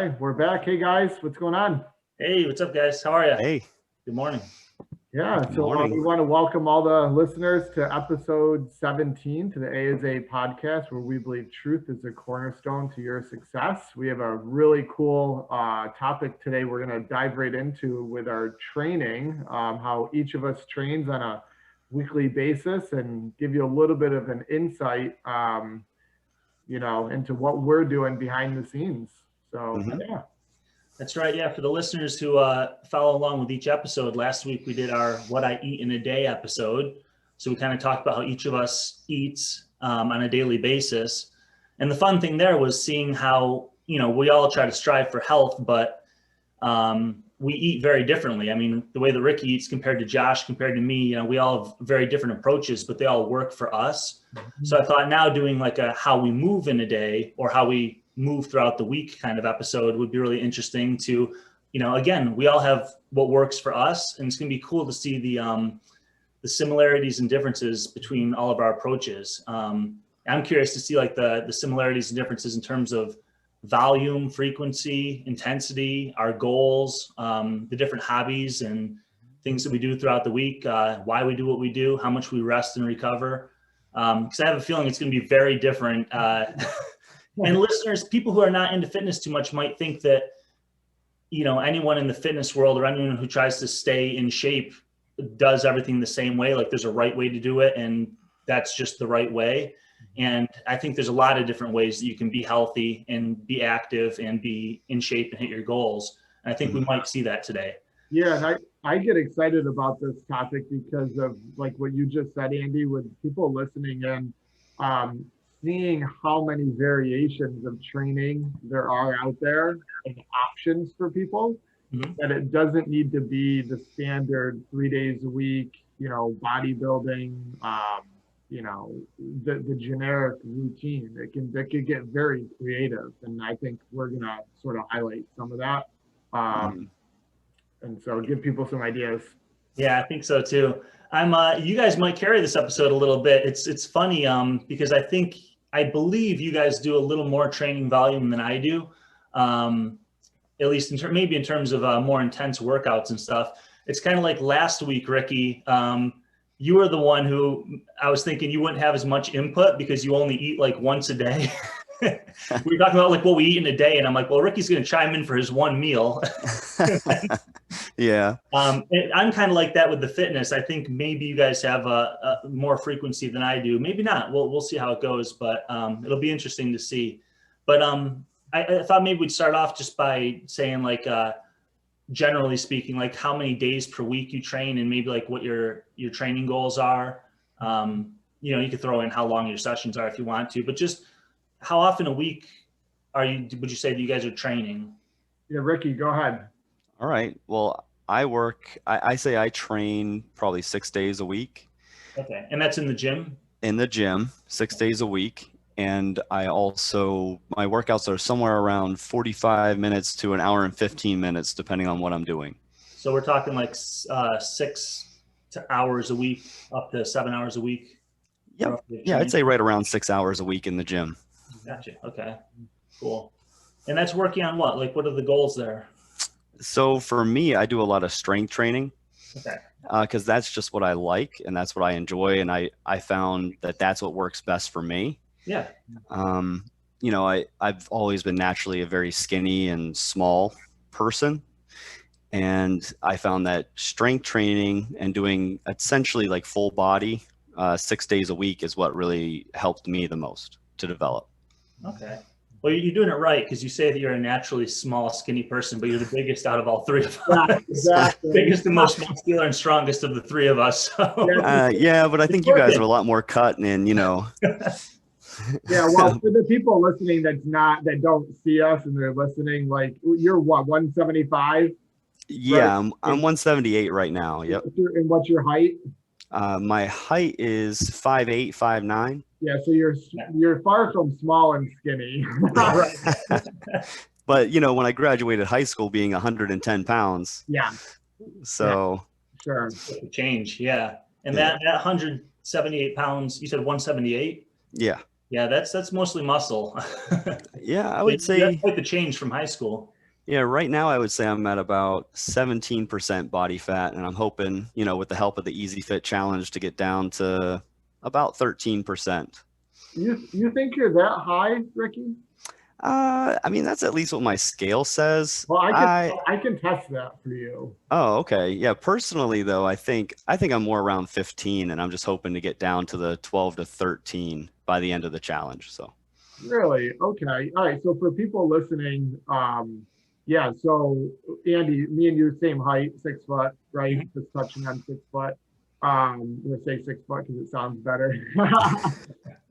Okay, we're back. Hey guys, what's going on? Hey, what's up, guys? How are you? Hey. Good morning. Yeah, Good so morning. we want to welcome all the listeners to episode 17 to the A is A podcast, where we believe truth is a cornerstone to your success. We have a really cool topic today we're going to dive right into with our training, how each of us trains on a weekly basis, and give you a little bit of an insight, into what we're doing behind the scenes. So, yeah. That's right. Yeah, for the listeners who follow along with each episode, last week we did our What I Eat in a Day episode. So we kind of talked about how each of us eats on a daily basis. And the fun thing there was seeing how, we all try to strive for health, but we eat very differently. I mean, the way that Ricky eats compared to Josh, compared to me, we all have very different approaches, but they all work for us. Mm-hmm. So I thought now doing like a how we move in a day or how we move throughout the week kind of episode would be really interesting to, again, we all have what works for us, and it's going to be cool to see the similarities and differences between all of our approaches. I'm curious to see like the similarities and differences in terms of volume, frequency, intensity, our goals, the different hobbies and things that we do throughout the week, why we do what we do, how much we rest and recover. Because I have a feeling it's going to be very different. And listeners, people who are not into fitness too much might think that, anyone in the fitness world or anyone who tries to stay in shape does everything the same way. Like there's a right way to do it, and that's just the right way. And I think there's a lot of different ways that you can be healthy and be active and be in shape and hit your goals. And I think we might see that today. Yeah, and I get excited about this topic because of like what you just said, Andy, with people listening in, seeing how many variations of training there are out there and options for people, that it doesn't need to be the standard 3 days a week, bodybuilding, the generic routine. It could get very creative, and I think we're gonna sort of highlight some of that, and so give people some ideas. Yeah, I think so too. You guys might carry this episode a little bit. It's funny because I believe you guys do a little more training volume than I do, at least maybe in terms of more intense workouts and stuff. It's kind of like last week, Ricky. You were the one who I was thinking you wouldn't have as much input because you only eat like once a day. We were talking about like what we eat in a day, and I'm like, well, Ricky's going to chime in for his one meal. Yeah. I'm kind of like that with the fitness. I think maybe you guys have a more frequency than I do. Maybe not. We'll see how it goes, but it'll be interesting to see. But I thought maybe we'd start off just by saying like, generally speaking, like how many days per week you train and maybe like what your training goals are. You could throw in how long your sessions are if you want to, but just how often a week would you say that you guys are training? Yeah, Ricky, go ahead. All right. Well, I say I train probably 6 days a week. Okay. And that's in the gym? In the gym, 6 days a week. And my workouts are somewhere around 45 minutes to an hour and 15 minutes, depending on what I'm doing. So we're talking like 6 hours a week, up to 7 hours a week. Yeah. Yeah. I'd say right around 6 hours a week in the gym. Gotcha. Okay, cool. And that's working on what? Like, what are the goals there? So for me, I do a lot of strength training. Okay. Because that's just what I like and that's what I enjoy. And I found that that's what works best for me. Yeah. I've always been naturally a very skinny and small person. And I found that strength training and doing essentially like full body 6 days a week is what really helped me the most to develop. Okay. Well, you're doing it right because you say that you're a naturally small, skinny person, but you're the biggest out of all three of us. Yeah, exactly. Biggest and most muscular and strongest of the three of us. So. Yeah, but I think you guys are a lot more cut and, Yeah, well, for the people listening that don't see us and they're listening, like you're what, 175? Yeah, right? I'm 178 right now. Yep. And what's your height? My height is 5'8", 5'9". Yeah, so you're far from small and skinny. Right. But when I graduated high school being 110 pounds. Yeah. So. Yeah. Sure. Change, yeah. And that 178 pounds, you said 178? Yeah. Yeah, that's mostly muscle. Yeah, I would say that's quite the change from high school. Yeah, right now I would say I'm at about 17% body fat, and I'm hoping, with the help of the Easy Fit Challenge to get down to about 13%. You think you're that high, Ricky? I mean, that's at least what my scale says. Well, I can test that for you. Oh, okay. Yeah, personally though, I think I'm more around 15, and I'm just hoping to get down to the 12 to 13 by the end of the challenge. So, Really? Okay. All right. So for people listening, yeah. So Andy, me and you, same height, 6 foot, right? Mhm. Just touching on 6 foot. We'll say 6 foot because it sounds better.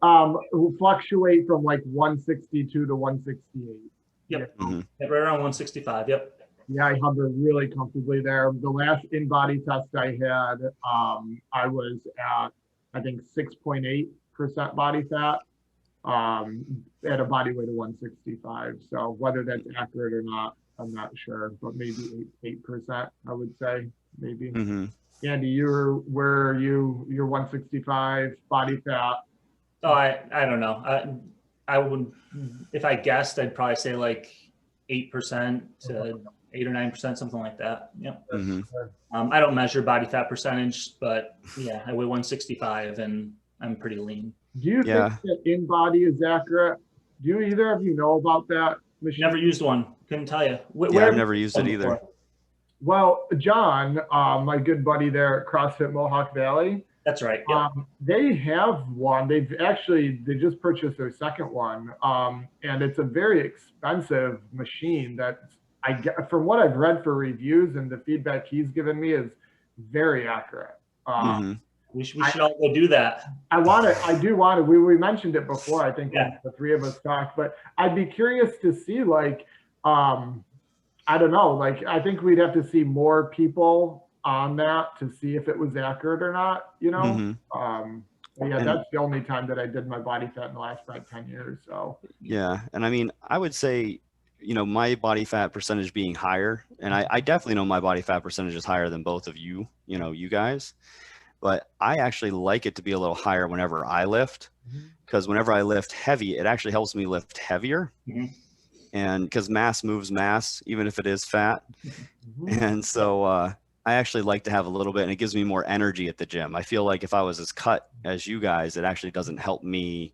Will fluctuate from like 162 to 168. Yep. mhm. Right around 165. Yep. Yeah, I hover really comfortably there. The last in-body test I had, I was at, I think, 6.8% body fat, at a body weight of 165. So whether that's accurate or not, I'm not sure, but maybe 8%, I would say, maybe. Mhm. Andy, where are you? You're 165 body fat. Oh, I don't know. I would, if I guessed, I'd probably say like 8% to 8 or 9%, something like that. Yep. Mhm. I don't measure body fat percentage, but yeah, I weigh 165 and I'm pretty lean. Do you Yeah. think that in-body is accurate? Do either of you know about that machine? Never used one. Couldn't tell you. Yeah, I've never used it either. Well, John, my good buddy there at CrossFit Mohawk Valley, That's right. Yep. they have one. They just purchased their second one, and it's a very expensive machine. That I get from what I've read for reviews and the feedback he's given me is very accurate. Mhm. We should all go do that. I do want to. We mentioned it before. I think when the three of us talked, but I'd be curious to see like, I don't know, like I think we'd have to see more people on that to see if it was accurate or not, Mhm. But yeah, And- that's the only time that I did my body fat in the last 10 years. So Yeah, and I mean, I would say, my body fat percentage being higher, and I definitely know my body fat percentage is higher than both of you, you guys, but I actually like it to be a little higher whenever I lift, because whenever I lift heavy, it actually helps me lift heavier. Mhm. And because mass moves mass, even if it is fat. And so I actually like to have a little bit, and it gives me more energy at the gym. I feel like if I was as cut as you guys, it actually doesn't help me,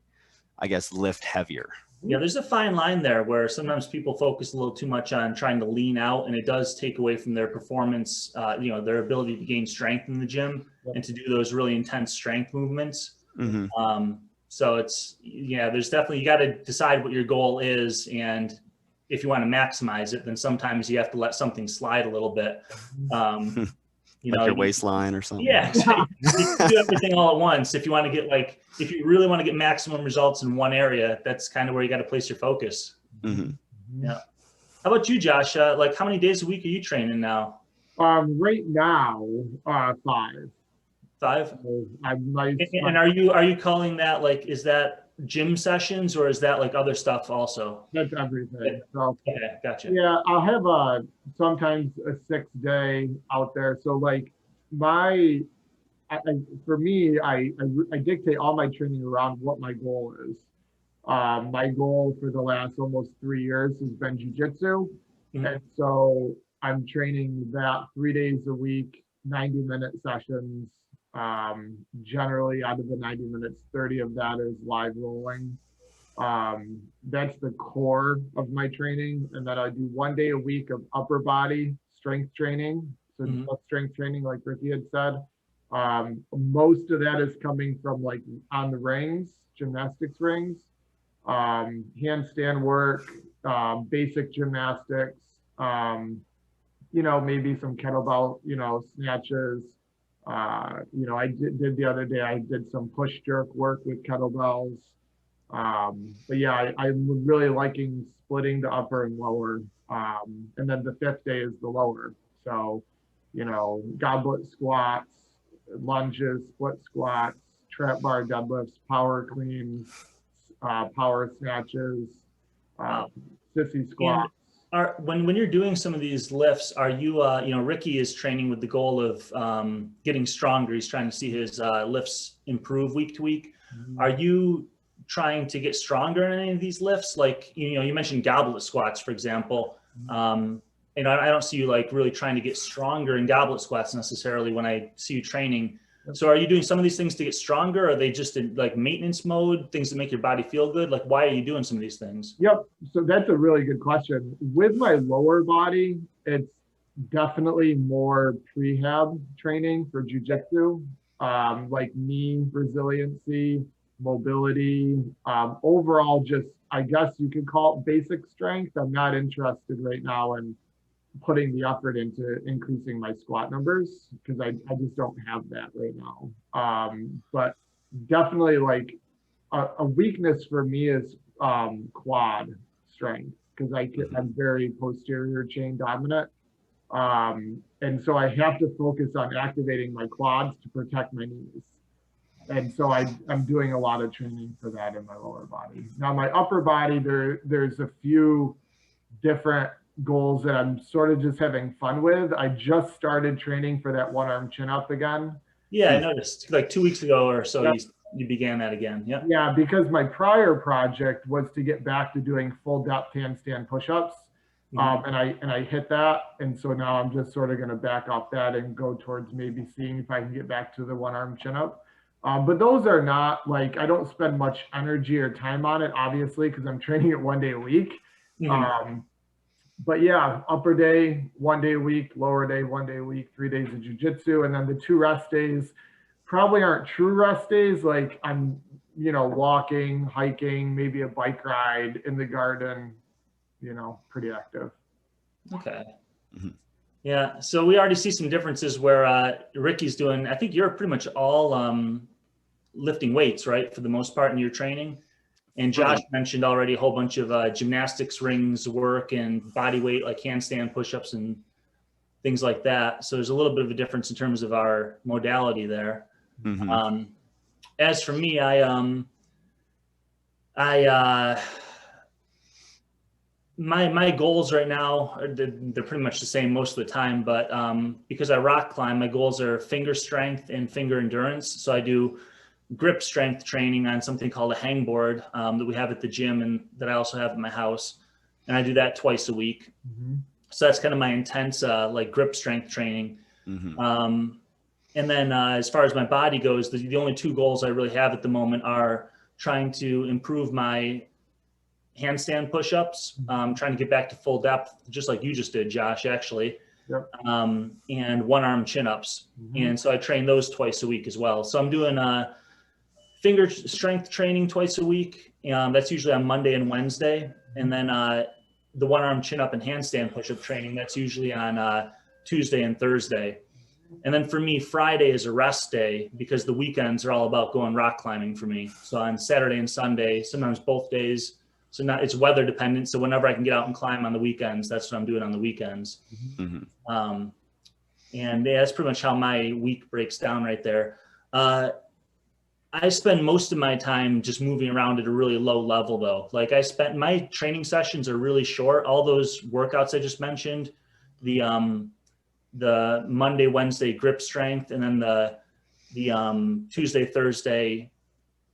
I guess, lift heavier. Yeah, there's a fine line there where sometimes people focus a little too much on trying to lean out, and it does take away from their performance, their ability to gain strength in the gym and to do those really intense strength movements. Mm-hmm. So there's definitely, you got to decide what your goal is. And if you want to maximize it, then sometimes you have to let something slide a little bit. Like your waistline or something. Yeah, exactly. You can do everything all at once. If you want to get if you really want to get maximum results in one area, that's kind of where you got to place your focus. Mm-hmm. Yeah. How about you, Josh? Like how many days a week are you training now? Right now, 5. 5? So And are you calling that is that gym sessions or is that other stuff also? That's everything. So Okay, gotcha. yeah, I'll have sometimes a 6-day out there. So for me, I dictate all my training around what my goal is. My goal for the last almost 3 years has been jiu-jitsu. And so I'm training that 3 days a week, 90-minute sessions. Generally out of the 90 minutes, 30 of that is live rolling. That's the core of my training. And then I do 1 day a week of upper body strength training. So strength training, like Ricky had said. Most of that is coming from on the rings, gymnastics rings, handstand work, basic gymnastics, maybe some kettlebell, snatches. I did the other day, I did some push jerk work with kettlebells. But yeah, I'm really liking splitting the upper and lower. And then the 5th day is the lower. So, goblet squats, lunges, split squats, trap bar deadlifts, power cleans, power snatches, sissy squats. When you're doing some of these lifts, are you, Ricky is training with the goal of getting stronger. He's trying to see his lifts improve week to week. Are you trying to get stronger in any of these lifts? You mentioned goblet squats, for example. And I don't see you like really trying to get stronger in goblet squats necessarily when I see you training. So are you doing some of these things to get stronger? Or are they just in like maintenance mode, things that make your body feel good? Like, why are you doing some of these things? Yep. So that's a really good question. With my lower body, it's definitely more prehab training for jujitsu, like knee resiliency, mobility, overall, just, I guess you could call it basic strength. I'm not interested right now in putting the effort into increasing my squat numbers because I just don't have that right now. But definitely like a weakness for me is quad strength because I'm very posterior chain dominant. And so I have to focus on activating my quads to protect my knees. And so I'm doing a lot of training for that in my lower body. Now my upper body, there's a few different goals that I'm sort of just having fun with. I just started training for that one arm chin up again. Yeah, I noticed like 2 weeks ago or so, you began that again. Yeah. Yeah, because my prior project was to get back to doing full depth handstand push-ups. And I hit that. And so now I'm just sort of going to back off that and go towards maybe seeing if I can get back to the one arm chin up. But those are not like, I don't spend much energy or time on it, obviously, because I'm training it 1 day a week. But yeah, upper day, 1 day a week, lower day, 1 day a week, 3 days of jujitsu. And then the 2 rest days probably aren't true rest days. Like I'm, walking, hiking, maybe a bike ride in the garden, pretty active. Okay. Yeah. So we already see some differences where Ricky's doing, I think you're pretty much all lifting weights, right? For the most part in your training. And Josh mentioned already a whole bunch of gymnastics rings work and body weight, like handstand push-ups and things like that. So there's a little bit of a difference in terms of our modality there. As for me, my goals right now, they're pretty much the same most of the time, but because I rock climb, my goals are finger strength and finger endurance. So I do grip strength training on something called a hangboard that we have at the gym and that I also have at my house. And I do that twice a week. So that's kind of my intense like grip strength training. And then as far as my body goes, the only 2 goals I really have at the moment are trying to improve my handstand push-ups, trying to get back to full depth, just like you just did, Josh, actually. And one arm chin-ups. And so I train those twice a week as well. So I'm doing finger strength training twice a week. That's usually on Monday and Wednesday. And then the one arm chin-up and handstand push-up training, that's usually on Tuesday and Thursday. And then for me, Friday is a rest day because the weekends are all about going rock climbing for me. So on Saturday and Sunday, sometimes both days. So now it's weather dependent. So whenever I can get out and climb on the weekends, that's what I'm doing on the weekends. And yeah, that's pretty much how my week breaks down right there. I spend most of my time just moving around at a really low level though. Like my training sessions are really short. All those workouts I just mentioned, the Monday, Wednesday grip strength, and then the Tuesday, Thursday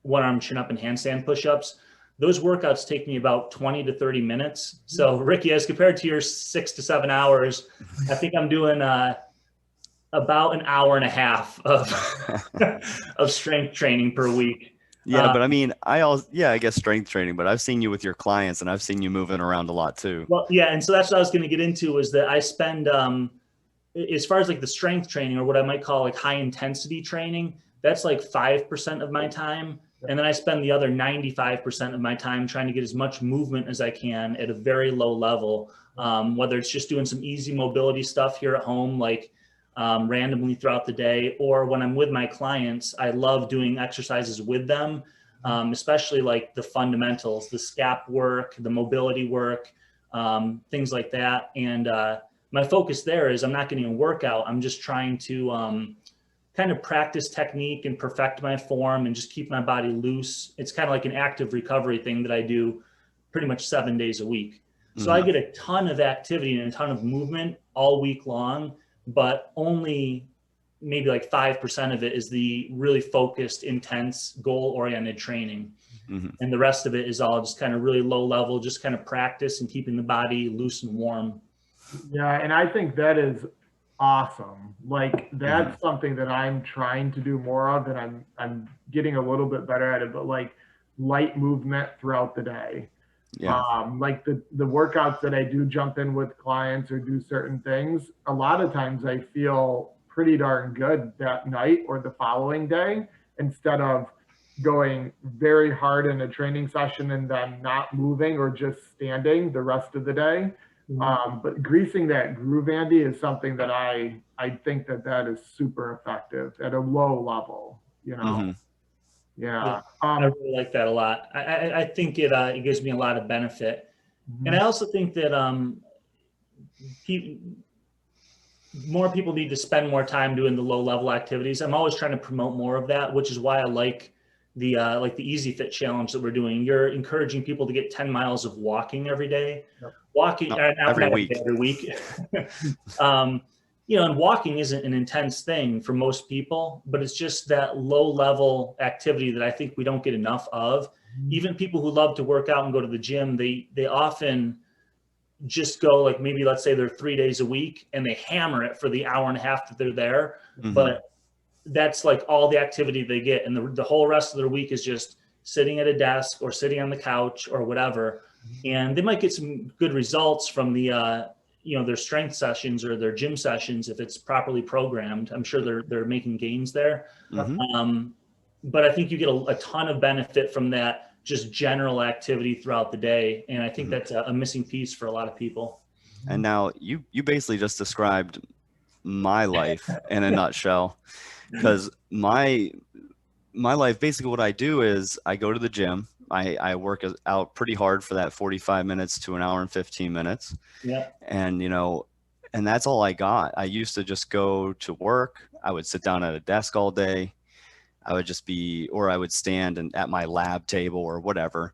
one arm chin up and handstand push-ups. Those workouts take me about 20 to 30 minutes. So Ricky, as compared to your 6 to 7 hours, I think I'm doing about an hour and a half of strength training per week. Yeah, but I mean, I guess strength training, but I've seen you with your clients and I've seen you moving around a lot too. Well, yeah. And so that's what I was going to get into is that I spend, as far as like the strength training or what I might call like high intensity training, that's like 5% of my time. And then I spend the other 95% of my time trying to get as much movement as I can at a very low level, whether it's just doing some easy mobility stuff here at home, like randomly throughout the day, or when I'm with my clients, I love doing exercises with them, especially like the fundamentals, the scap work, the mobility work, things like that. And my focus there is I'm not getting a workout. I'm just trying to kind of practice technique and perfect my form and just keep my body loose. It's kind of like an active recovery thing that I do pretty much 7 days a week. So I get a ton of activity and a ton of movement all week long, but only maybe like 5% of it is the really focused, intense, goal-oriented training. And the rest of it is all just kind of really low level, just kind of practice and keeping the body loose and warm. Yeah, and I think that is awesome. Like that's something that I'm trying to do more of, and I'm getting a little bit better at it, but like light movement throughout the day. Yeah. Like the workouts that I do jump in with clients or do certain things, a lot of times I feel pretty darn good that night or the following day, instead of going very hard in a training session and then not moving or just standing the rest of the day. But greasing that groove, Andy, is something that I think that is super effective at a low level, you know? Yeah. I really like that a lot. I think it gives me a lot of benefit. And I also think that more people need to spend more time doing the low level activities. I'm always trying to promote more of that, which is why I like the Easy Fit challenge that we're doing. You're encouraging people to get 10 miles of walking every day. Walking every week. Every week. You know, and walking isn't an intense thing for most people, but it's just that low level activity that I think we don't get enough of. Even people who love to work out and go to the gym, they often just go, like, maybe let's say they're 3 days a week and they hammer it for the hour and a half that they're there. But that's like all the activity they get. And the whole rest of their week is just sitting at a desk or sitting on the couch or whatever. And they might get some good results from the, you know, their strength sessions or their gym sessions if it's properly programmed. I'm sure they're making gains there. But I think you get a ton of benefit from that just general activity throughout the day. And I think that's a missing piece for a lot of people. And now you basically just described my life in a nutshell, because my life, basically what I do is I go to the gym. I work out pretty hard for that 45 minutes to an hour and 15 minutes. Yeah. And, you know, and that's all I got. I used to just go to work. I would sit down at a desk all day. I would just or I would stand at my lab table or whatever.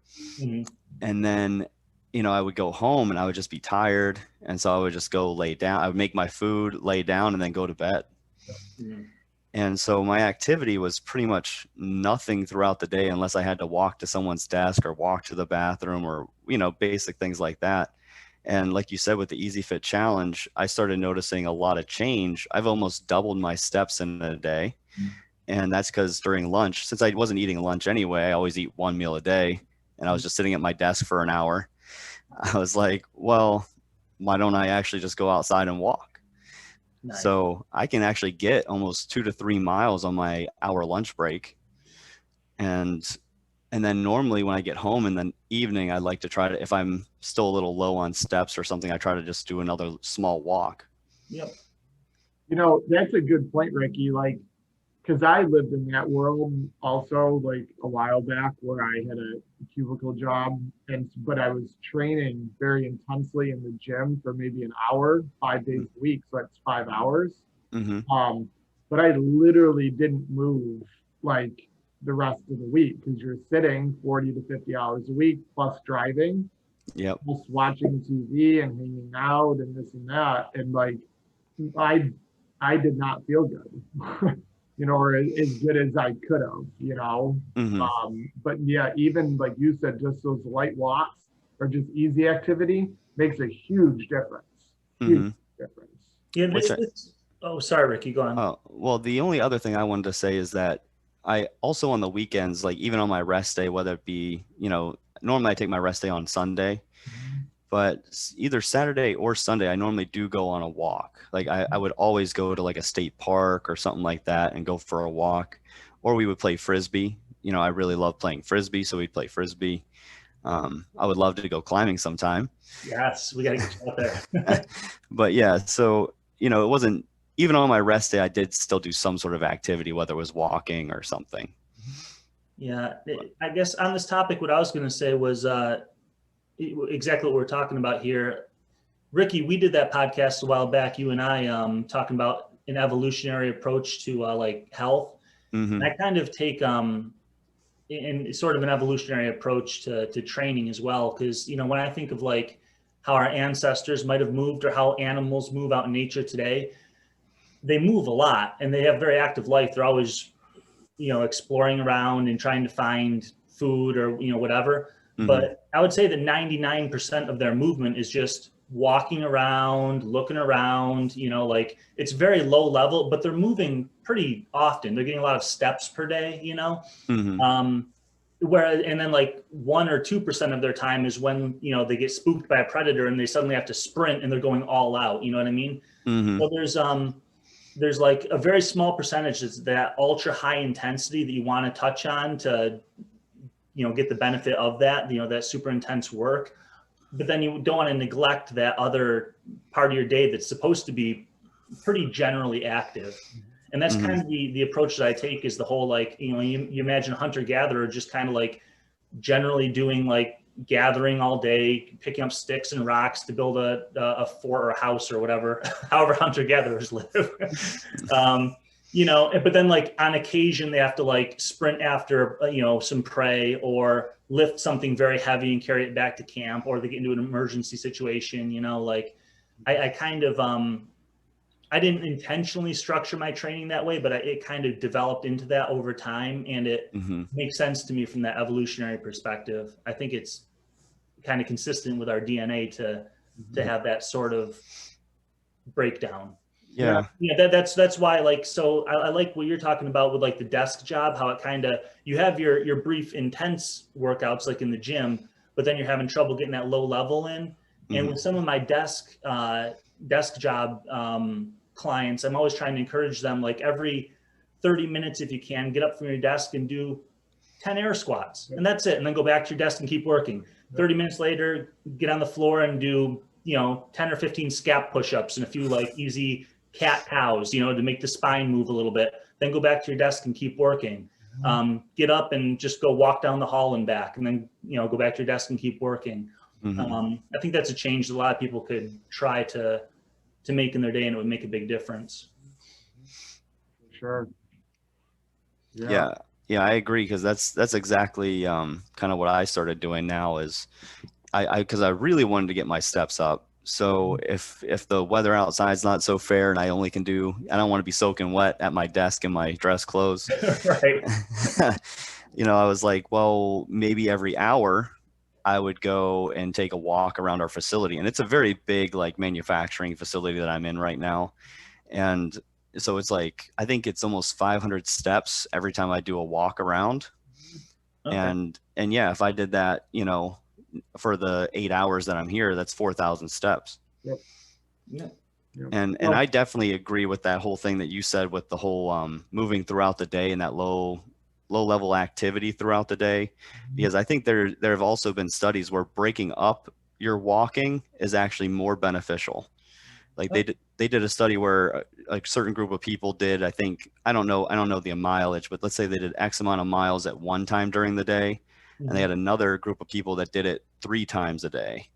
And then, you know, I would go home and I would just be tired. And so I would just go lay down. I would make my food, lay down, and then go to bed. And so my activity was pretty much nothing throughout the day unless I had to walk to someone's desk or walk to the bathroom or, you know, basic things like that. And like you said, with the Easy Fit Challenge, I started noticing a lot of change. I've almost doubled my steps in a day. And that's because during lunch, since I wasn't eating lunch anyway, I always eat one meal a day. And I was just sitting at my desk for an hour. I was like, well, why don't I actually just go outside and walk? Nice. So I can actually get almost 2 to 3 miles on my hour lunch break. And then normally when I get home in the evening, I like to try to, if I'm still a little low on steps or something, I try to just do another small walk. Yep. You know, that's a good point, Ricky. Like, because I lived in that world also, like a while back, where I had a cubicle job, but I was training very intensely in the gym for maybe an hour, 5 days a week. So that's 5 hours. But I literally didn't move like the rest of the week, because you're sitting 40 to 50 hours a week plus driving, plus watching TV and hanging out and this and that. And like, I did not feel good. You know, or as good as I could have, you know. But yeah, even like you said, just those light walks or just easy activity makes a huge difference. Huge difference. Yeah. Oh, sorry, Ricky, go on. Oh, well, the only other thing I wanted to say is that I also on the weekends, like even on my rest day, whether it be, you know, normally I take my rest day on Sunday, but either Saturday or Sunday, I normally do go on a walk. Like I would always go to like a state park or something like that and go for a walk, or we would play Frisbee. You know, I really love playing Frisbee, so we'd play Frisbee. I would love to go climbing sometime. Yes, we got to get you out there. But yeah, so, you know, it wasn't, even on my rest day, I did still do some sort of activity, whether it was walking or something. Yeah, I guess on this topic, what I was going to say was exactly what we're talking about here. Ricky, we did that podcast a while back, you and I, talking about an evolutionary approach to like health. And I kind of take in sort of an evolutionary approach to training as well. Because, you know, when I think of like how our ancestors might have moved or how animals move out in nature today, they move a lot and they have very active life. They're always, exploring around and trying to find food or, whatever. Mhm. But I would say that 99% of their movement is just walking around, looking around, like it's very low level, but they're moving pretty often. They're getting a lot of steps per day, Mhm. And then like 1 or 2% of their time is when, they get spooked by a predator and they suddenly have to sprint and they're going all out. You know what I mean? Mhm. So there's like a very small percentage is that ultra high intensity that you want to touch on to, get the benefit of that, that super intense work. But then you don't want to neglect that other part of your day that's supposed to be pretty generally active. And that's kind of the approach that I take is the whole, like, you imagine a hunter gatherer just kind of like generally doing like gathering all day, picking up sticks and rocks to build a fort or a house or whatever, however hunter gatherers live. But then like on occasion they have to like sprint after, some prey or lift something very heavy and carry it back to camp, or they get into an emergency situation, like I kind of, I didn't intentionally structure my training that way, but it kind of developed into that over time. And it makes sense to me from that evolutionary perspective. I think it's kind of consistent with our DNA to have that sort of breakdown. Yeah. That's why, like, so I like what you're talking about with like the desk job, how it kind of, you have your brief intense workouts like in the gym, but then you're having trouble getting that low level in. And with some of my desk job clients, I'm always trying to encourage them, like every 30 minutes, if you can, get up from your desk and do 10 air squats, and that's it. And then go back to your desk and keep working. 30 minutes later, get on the floor and do, 10 or 15 scap push-ups and a few like easy cat cows, to make the spine move a little bit. Then go back to your desk and keep working. Get up and just go walk down the hall and back, and then, go back to your desk and keep working. I think that's a change that a lot of people could try to make in their day, and it would make a big difference. Sure. Yeah, I agree, because that's exactly kind of what I started doing now is because I really wanted to get my steps up. So if the weather outside's not so fair and I only can I don't want to be soaking wet at my desk in my dress clothes. Right. I was like, well, maybe every hour I would go and take a walk around our facility. And it's a very big like manufacturing facility that I'm in right now. And so it's like, I think it's almost 500 steps every time I do a walk around. Okay. And yeah, if I did that, for the 8 hours that I'm here, that's 4,000 steps. Yep. Yeah. And I definitely agree with that whole thing that you said with the whole moving throughout the day and that low level activity throughout the day, because I think there have also been studies where breaking up your walking is actually more beneficial. Like they did a study where a certain group of people did, I don't know the mileage, but let's say they did X amount of miles at one time during the day. And they had another group of people that did it 3 times a day.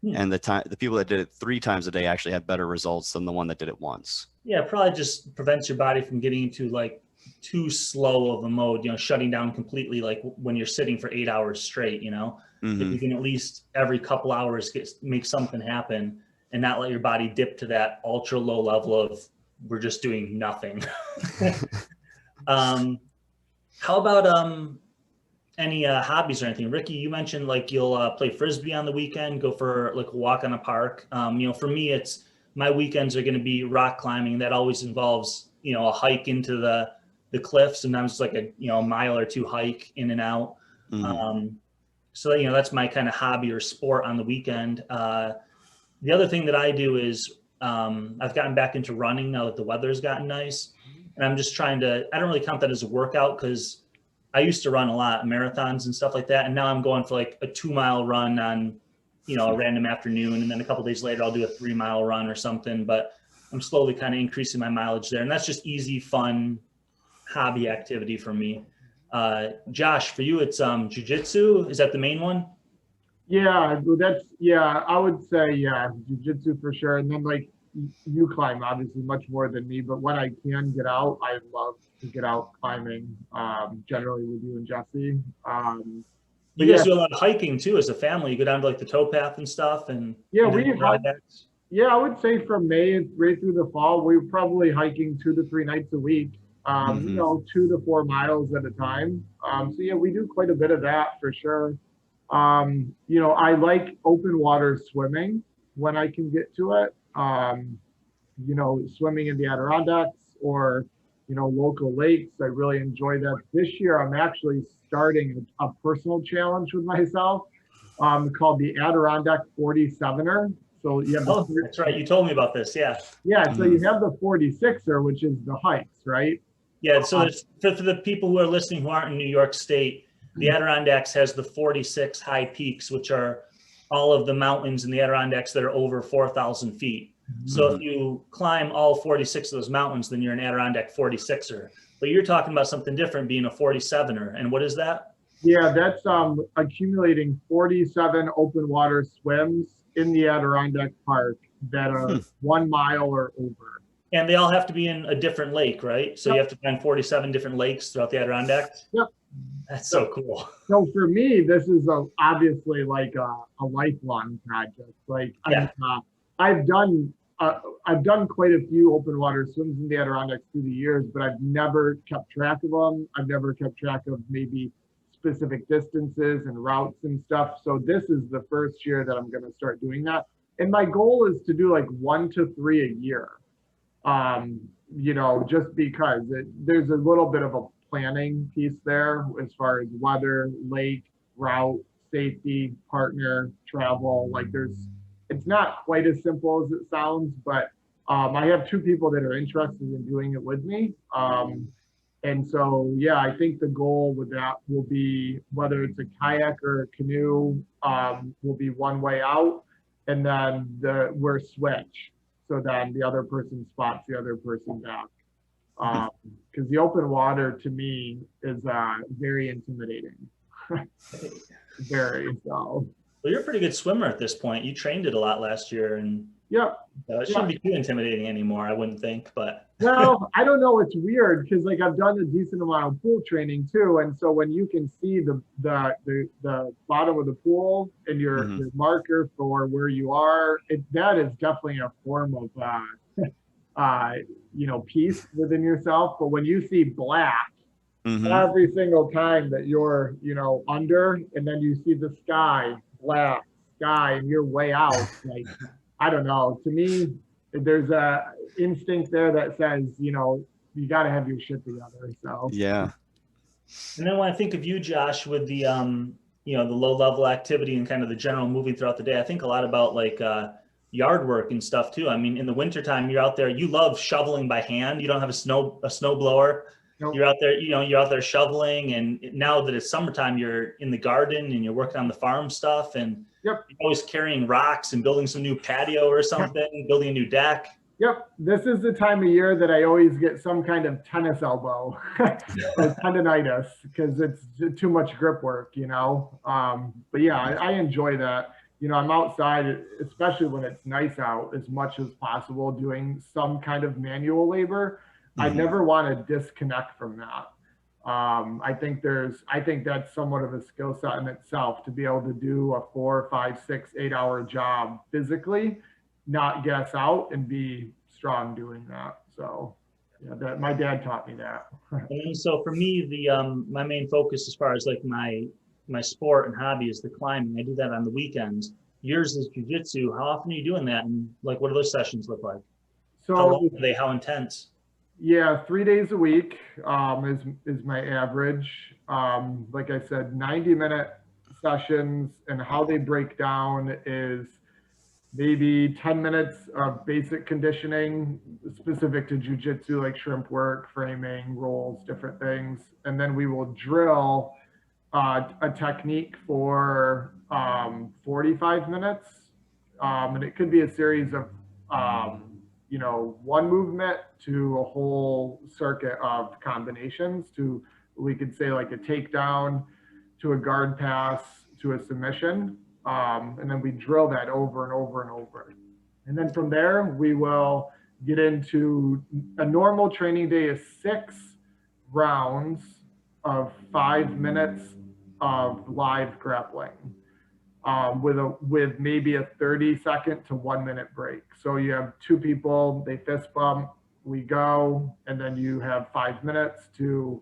And the people that did it 3 times a day actually had better results than the one that did it once. Yeah, it probably just prevents your body from getting into like too slow of a mode, shutting down completely, like when you're sitting for 8 hours straight, if you can at least every couple hours make something happen and not let your body dip to that ultra low level of we're just doing nothing. How about any hobbies or anything? Ricky, you mentioned like you'll play Frisbee on the weekend, go for like a walk on a park. For me, my weekends are going to be rock climbing. That always involves, a hike into the cliffs. Sometimes it's like a mile or 2 hike in and out. So that's my kind of hobby or sport on the weekend. The other thing that I do is I've gotten back into running now that the weather's gotten nice, and I'm just I don't really count that as a workout because I used to run a lot, marathons and stuff like that. And now I'm going for like a 2-mile run on, a random afternoon. And then a couple of days later, I'll do a 3-mile run or something, but I'm slowly kind of increasing my mileage there. And that's just easy, fun hobby activity for me. Josh, for you, it's jiu-jitsu. Is that the main one? Yeah, I would say, jiu-jitsu for sure. And then like you climb obviously much more than me, but when I can get out, I love to get out climbing, generally with you and Jesse. You guys do a lot of hiking too as a family. You go down to like the towpath and stuff, and we Yeah, I would say from May right through the fall, we're probably hiking 2 to 3 nights a week, Hmm. 2 to 4 miles at a time. So yeah, we do quite a bit of that for sure. I like open water swimming when I can get to it. Swimming in the Adirondacks or, local lakes. I really enjoy that. This year, I'm actually starting a personal challenge with myself called the Adirondack 47er. So you have Oh, that's right. You told me about this. Yeah. so you have the 46er, which is the hikes, right? Yeah. So for the people who are listening who aren't in New York State, the Adirondacks has the 46 high peaks, which are all of the mountains in the Adirondacks that are over 4,000 feet. So if you climb all 46 of those mountains, then you're an Adirondack 46er. But you're talking about something different, being a 47er. And what is that? Yeah, that's accumulating 47 open water swims in the Adirondack Park that are 1 mile or over. And they all have to be in a different lake, right? So Yep. you have to find 47 different lakes throughout the Adirondacks. Yep. That's so cool. So for me, this is obviously like a lifelong project. Like Yeah. I've done quite a few open water swims in the Adirondacks through the years, but I've never kept track of them. I've never kept track of maybe specific distances and routes and stuff. So this is the first year that I'm going to start doing that. And my goal is to do like 1 to 3 a year. Just because there's a little bit of a planning piece there as far as weather, lake, route, safety, partner, travel. Like it's not quite as simple as it sounds, but I have 2 people that are interested in doing it with me. And so, yeah, I think the goal with that will be whether it's a kayak or a canoe will be one way out, and then we're switch. So then the other person spots the other person back. Because the open water to me is very intimidating. Very so. Well, you're a pretty good swimmer at this point. You trained it a lot last year, and Yep. it shouldn't be too intimidating anymore, I wouldn't think. But Well, I don't know. It's weird because like I've done a decent amount of pool training too, and so when you can see the bottom of the pool and your marker for where you are, that is definitely a form of peace within yourself. But when you see black every single time that you're under, and then you see the sky, black sky, and you're way out, like I don't know. To me, there's a instinct there that says, you got to have your shit together. So Yeah. And then when I think of you, Josh, with the the low level activity and kind of the general moving throughout the day, I think a lot about like yard work and stuff too. I mean, in the wintertime, you're out there, you love shoveling by hand. You don't have a snow blower. Nope. You're out there, you're out there shoveling. And now that it's summertime, you're in the garden and you're working on the farm stuff, and Yep. you're always carrying rocks and building some new patio or something, building a new deck. Yep. This is the time of year that I always get some kind of tennis elbow or tendonitis because it's too much grip work, But yeah, I enjoy that. I'm outside, especially when it's nice out, as much as possible, doing some kind of manual labor. I never want to disconnect from that. I think that's somewhat of a skill set in itself to be able to do a 4, 5, 6, 8 hour job physically, not gas out, and be strong doing that. So yeah, my dad taught me that. And so for me, my main focus as far as like my sport and hobby is the climbing. I do that on the weekends. Yours is jiu-jitsu. How often are you doing that? And like, what do those sessions look like? So how long are they? How intense? Yeah, 3 days a week is my average. Like I said, 90-minute sessions, and how they break down is maybe 10 minutes of basic conditioning specific to jiu-jitsu, like shrimp work, framing, rolls, different things. And then we will drill a technique for 45 minutes. And it could be a series of one movement to a whole circuit of combinations, to, we could say, like a takedown, to a guard pass, to a submission. And then we drill that over and over and over. And then from there, we will get into a normal training day is 6 rounds of 5 minutes of live grappling. with maybe a 30-second to 1-minute break. So you have two people, they fist bump, we go, and then you have 5 minutes to,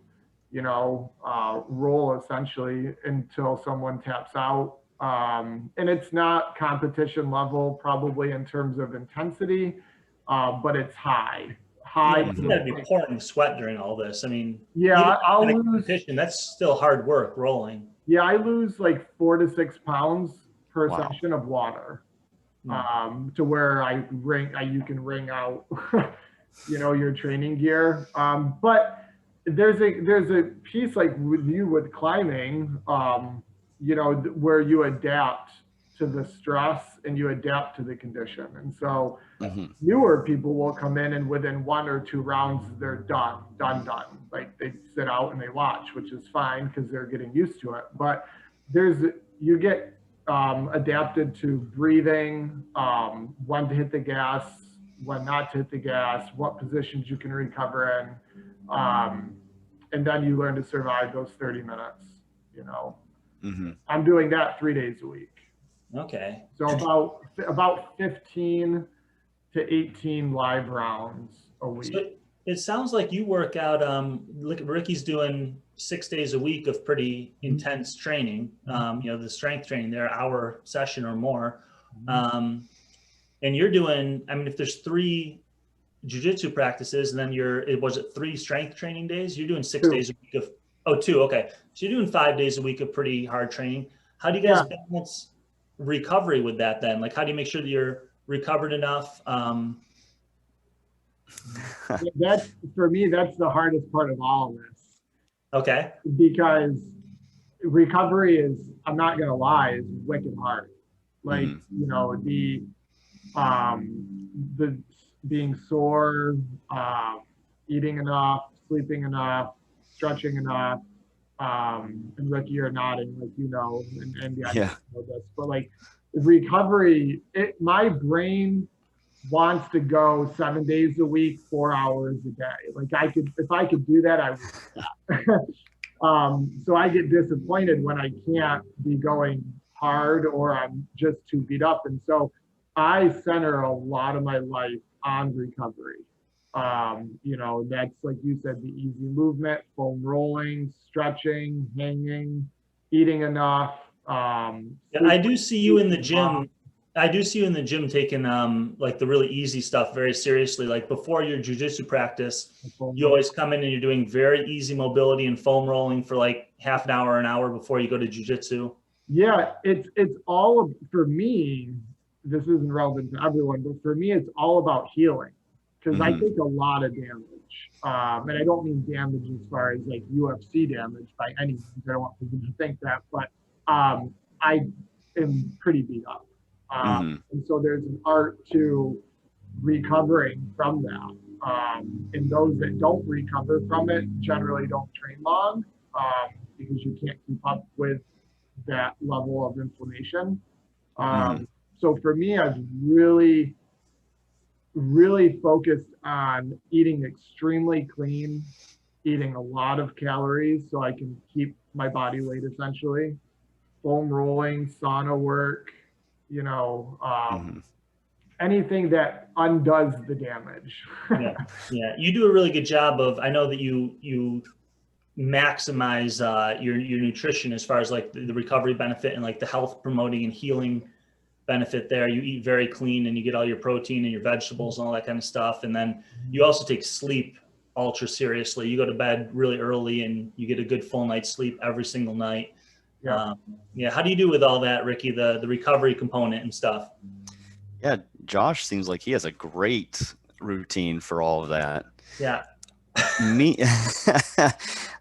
roll essentially until someone taps out. And it's not competition level probably in terms of intensity, but it's high. Yeah, you gotta be pouring sweat during all this. I mean, yeah, I'll lose. Competition, that's still hard work rolling. Yeah, I lose like 4 to 6 pounds per session of water, to where you can wring out, your training gear. But there's a piece like with climbing, where you adapt to the stress and you adapt to the condition. And so newer people will come in and within 1 or 2 rounds, they're done. Like they sit out and they watch, which is fine because they're getting used to it. But you get adapted to breathing, when to hit the gas, when not to hit the gas, what positions you can recover in. And then you learn to survive those 30 minutes, I'm doing that 3 days a week. Okay. So about 15 to 18 live rounds a week. So it sounds like you work out, look, Ricky's doing 6 days a week of pretty intense training, the strength training, they're an hour session or more. And you're doing, if there's 3 jiu-jitsu practices and then was it 3 strength training days? You're doing 6 days a week of, 2, okay. So you're doing 5 days a week of pretty hard training. How do you guys balance recovery with that then? Like, how do you make sure that you're recovered enough? That's, for me, that's the hardest part of all of this. Okay. Because recovery is, I'm not gonna lie, is wicked hard. Like, the being sore, eating enough, sleeping enough, stretching enough, and Ricky, you're nodding, like, and I know this, but like recovery, my brain wants to go 7 days a week, 4 hours a day. Like if I could do that, I would do that. So I get disappointed when I can't be going hard or I'm just too beat up. And so I center a lot of my life on recovery. That's like you said, the easy movement, foam rolling, stretching, hanging, eating enough. I do see you in the gym. I do see you in the gym taking like the really easy stuff very seriously. Like before your jiu-jitsu practice, you always come in and you're doing very easy mobility and foam rolling for like half an hour before you go to jiu-jitsu. Yeah, it's all for me. This isn't relevant to everyone, but for me, it's all about healing. Because I take a lot of damage. And I don't mean damage as far as like UFC damage by any means. I don't want people to think that, but I am pretty beat up. And so there's an art to recovering from that. And those that don't recover from it generally don't train long because you can't keep up with that level of inflammation. So for me, I've really focused on eating extremely clean, eating a lot of calories so I can keep my body weight essentially, foam rolling, sauna work, anything that undoes the damage. Yeah. You do a really good job of, I know that you maximize your nutrition as far as like the recovery benefit and like the health promoting and healing benefit there. You eat very clean and you get all your protein and your vegetables and all that kind of stuff. And then you also take sleep ultra seriously. You go to bed really early and you get a good full night's sleep every single night. How do you do with all that, Ricky, the recovery component and stuff? Yeah, Josh seems like he has a great routine for all of that. Yeah. Me,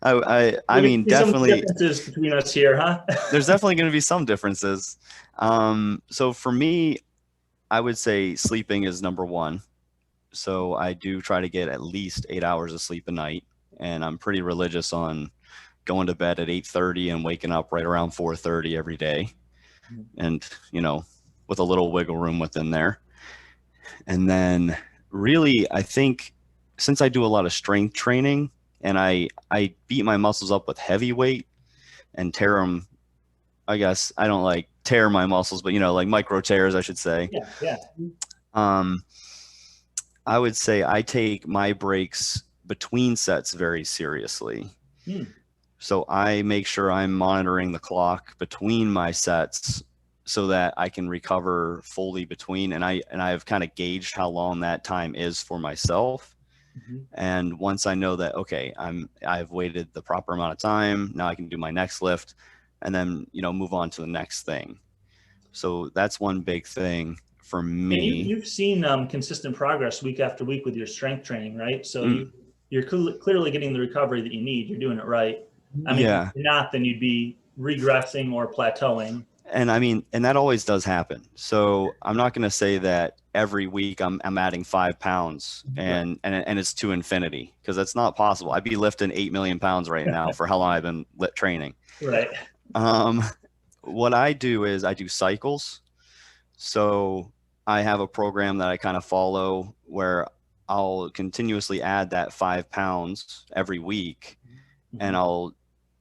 I mean, definitely some differences between us here, huh? There's definitely going to be some differences. So for me, I would say sleeping is number one. So I do try to get at least 8 hours of sleep a night, and I'm pretty religious on going to bed at 8:30 and waking up right around 4:30 every day, and with a little wiggle room within there. And then really, I think since I do a lot of strength training and I beat my muscles up with heavy weight and tear them I guess I don't like tear my muscles, but like micro tears, I should say. Yeah, yeah. Um, I would say I take my breaks between sets very seriously. Hmm. So I make sure I'm monitoring the clock between my sets so that I can recover fully between, and I've kind of gauged how long that time is for myself. Mhm. And once I know that, okay, I've waited the proper amount of time, now I can do my next lift and then, move on to the next thing. So that's one big thing for And me. you've seen consistent progress week after week with your strength training, right? So Mm. you're clearly getting the recovery that you need. You're doing it right. I mean, Yeah. if you're not, then you'd be regressing or plateauing. And I mean, and that always does happen. So I'm not going to say that every week I'm adding 5 pounds and it's to infinity, because that's not possible. I'd be lifting 8 million pounds right now for how long I've been training. Right. What I do is I do cycles. So I have a program that I kind of follow where I'll continuously add that 5 pounds every week, and I'll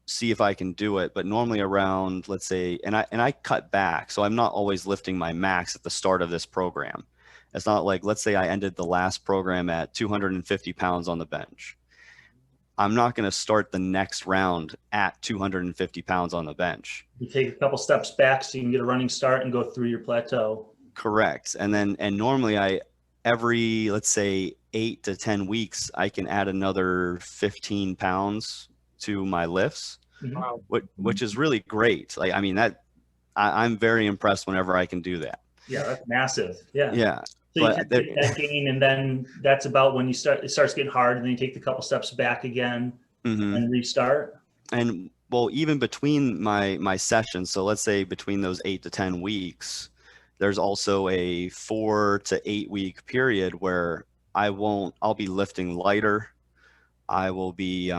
see if I can do it. But normally around, let's say, and I cut back. So I'm not always lifting my max at the start of this program. It's not like, let's say I ended the last program at 250 pounds on the bench. I'm not going to start the next round at 250 pounds on the bench. You take a couple steps back so you can get a running start and go through your plateau. Correct. And normally every, let's say 8 to 10 weeks, I can add another 15 pounds to my lifts. Wow. Which is really great. Like, I mean, I'm very impressed whenever I can do that. Yeah, that's massive. Yeah. Yeah. So you can take that gain, and then that's about when it starts getting hard, and then you take the couple steps back again and restart. And well, even between my sessions, so let's say between those 8 to 10 weeks, there's also a 4 to 8 week period where I'll be lifting lighter. I'll be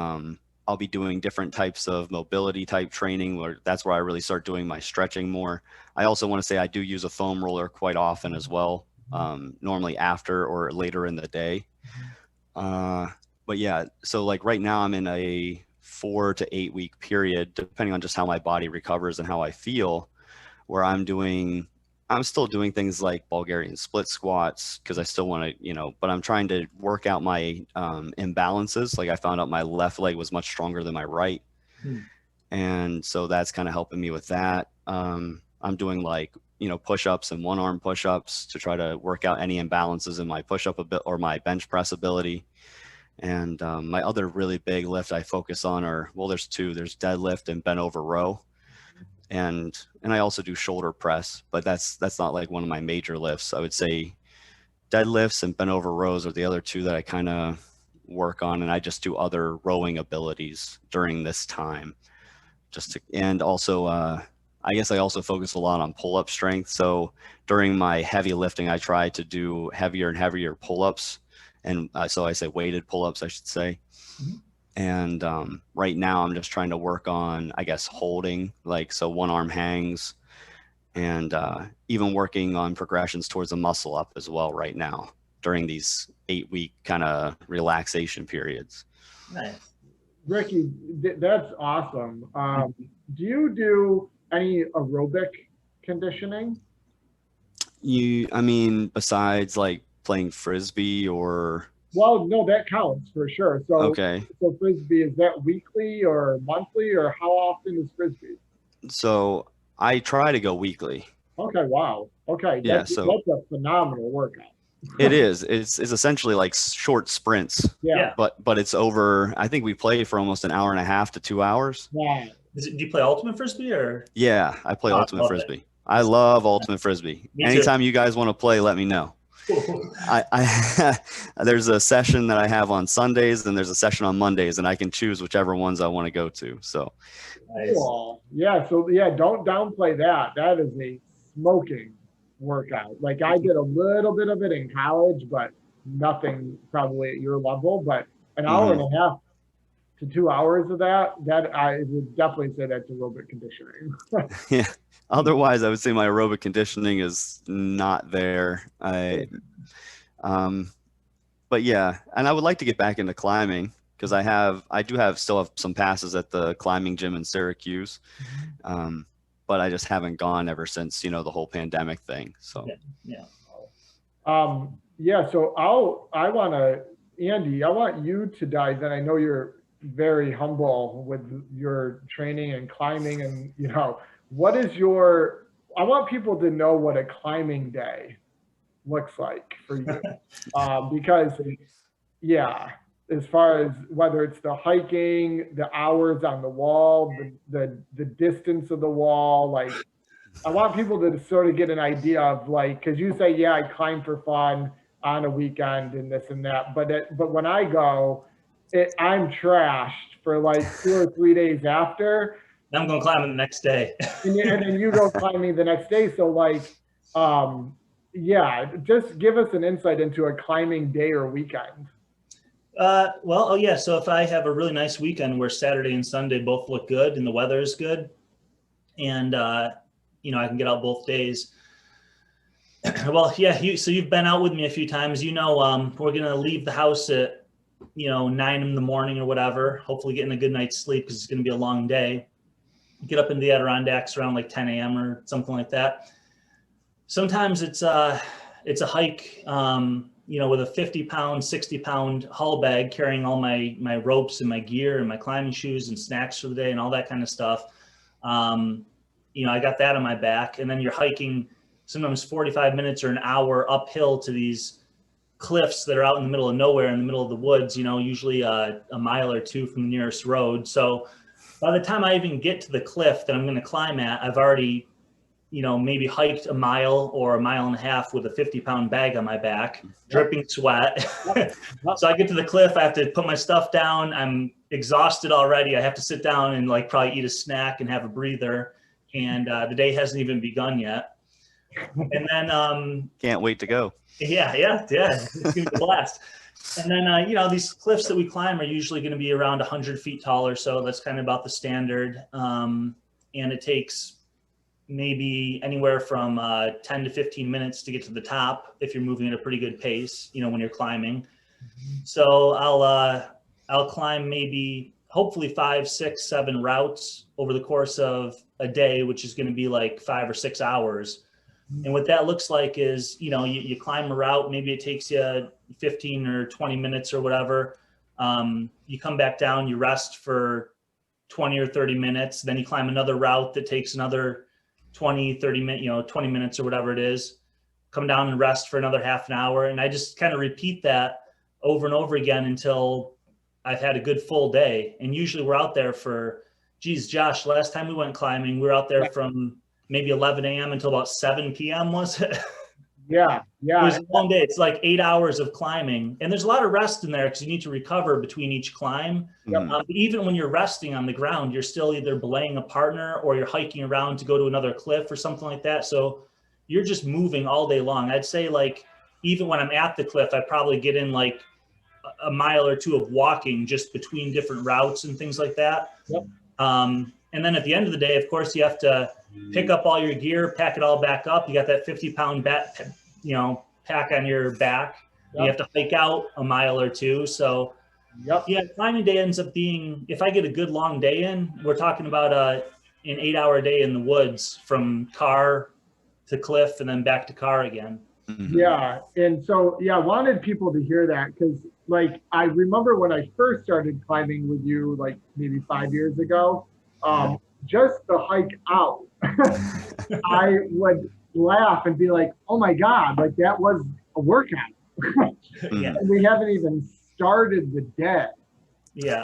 doing different types of mobility type training, where that's where I really start doing my stretching more. I also want to say I do use a foam roller quite often as well, normally after or later in the day. But yeah, so like right now I'm in a 4 to 8 week period, depending on just how my body recovers and how I feel, where I'm still doing things like Bulgarian split squats, because I still want to, but I'm trying to work out my imbalances. Like, I found out my left leg was much stronger than my right. And so that's kind of helping me with that. I'm doing like, push-ups and one arm push-ups to try to work out any imbalances in my push-up a bit or my bench press ability. And my other really big lift I focus on there's two. There's deadlift and bent over row. And I also do shoulder press, but that's not like one of my major lifts. I would say deadlifts and bent over rows are the other two that I kind of work on, and I just do other rowing abilities during this time. And also, I guess I also focus a lot on pull-up strength. So during my heavy lifting, I try to do heavier and heavier pull-ups, and so I say weighted pull-ups, I should say. And right now I'm just trying to work on, I guess, holding, like, so one arm hangs, and even working on progressions towards a muscle up as well right now during these 8-week kind of relaxation periods. Nice. Ricky, that's awesome. Do you do any aerobic conditioning? I mean, besides like playing Frisbee or... Well, no, that counts for sure. So, okay. So Frisbee, is that weekly or monthly, or how often is Frisbee? So I try to go weekly. Okay, wow. Okay, yeah, that's a phenomenal workout. It is. It's essentially like short sprints. Yeah. But it's over. I think we play for almost an hour and a half to 2 hours. Wow. Do you play Ultimate Frisbee or? Yeah, I play Ultimate Frisbee. I love Ultimate Frisbee. Anytime you guys want to play, let me know. There's a session that I have on Sundays, and there's a session on Mondays, and I can choose whichever ones I want to go to. So, nice. Cool. Yeah. So yeah, don't downplay that. That is a smoking workout. Like, I did a little bit of it in college, but nothing probably at your level. But an hour and a half to 2 hours of that I would definitely say that's aerobic conditioning. Yeah. Otherwise, I would say my aerobic conditioning is not there. But yeah, and I would like to get back into climbing, because I still have some passes at the climbing gym in Syracuse. but I just haven't gone ever since, you know, the whole pandemic thing. So Yeah. Yeah. So Andy, I want you to dive in. I know you're very humble with your training and climbing, and you know, I want people to know what a climbing day looks like for you. Because yeah, as far as whether it's the hiking, the hours on the wall, the distance of the wall, like I want people to sort of get an idea of like, because you say, yeah, I climb for fun on a weekend and this and that, but when I go, I'm trashed for like 2 or 3 days after. I'm going climbing the next day. and then you go climbing the next day. So like, yeah, just give us an insight into a climbing day or weekend. So if I have a really nice weekend where Saturday and Sunday both look good and the weather is good, and you know, I can get out both days. Well, yeah, so you've been out with me a few times. You know, we're gonna leave the house at, you know, 9 in the morning or whatever. Hopefully, getting a good night's sleep because it's gonna be a long day. Get up into the Adirondacks around like 10 a.m. or something like that. Sometimes it's a hike, you know, with a 50-pound, 60-pound hull bag, carrying all my ropes and my gear and my climbing shoes and snacks for the day and all that kind of stuff. You know, I got that on my back, and then you're hiking sometimes 45 minutes or an hour uphill to these cliffs that are out in the middle of nowhere, in the middle of the woods, you know, usually a mile or two from the nearest road. So by the time I even get to the cliff that I'm going to climb at, I've already, you know, maybe hiked a mile or a mile and a half with a 50-pound bag on my back, dripping sweat. So I get to the cliff, I have to put my stuff down. I'm exhausted already. I have to sit down and like probably eat a snack and have a breather. And the day hasn't even begun yet. And then can't wait to go. Yeah. It's gonna be a blast. And then you know, these cliffs that we climb are usually going to be around 100 feet tall or so. That's kind of about the standard. And it takes maybe anywhere from 10 to 15 minutes to get to the top if you're moving at a pretty good pace, you know, when you're climbing. So I'll climb maybe hopefully 5, 6, 7 routes over the course of a day, which is going to be like 5 or 6 hours. And what that looks like is, you know, you climb a route, maybe it takes you 15 or 20 minutes or whatever. You come back down, you rest for 20 or 30 minutes, then you climb another route that takes another 20, 30 minutes, you know, 20 minutes or whatever it is, come down and rest for another half an hour. And I just kind of repeat that over and over again until I've had a good full day. And usually we're out there for, geez, Josh, last time we went climbing, we were out there from maybe 11 a.m. until about 7 p.m. was it? Yeah. It was a long day. It's like 8 hours of climbing. And there's a lot of rest in there because you need to recover between each climb. But even when you're resting on the ground, you're still either belaying a partner or you're hiking around to go to another cliff or something like that. So you're just moving all day long. I'd say like, even when I'm at the cliff, I probably get in like a mile or two of walking just between different routes and things like that. And then at the end of the day, of course, you have to pick up all your gear, pack it all back up. You got that 50-pound pack on your back. You have to hike out a mile or two. So yeah, climbing day ends up being, if I get a good long day in, we're talking about an 8-hour day in the woods from car to cliff and then back to car again. Yeah. And so, yeah, I wanted people to hear that because like, I remember when I first started climbing with you, like maybe 5 years ago, just the hike out, I would laugh and be like, oh my God, like that was a workout. And we haven't even started the day.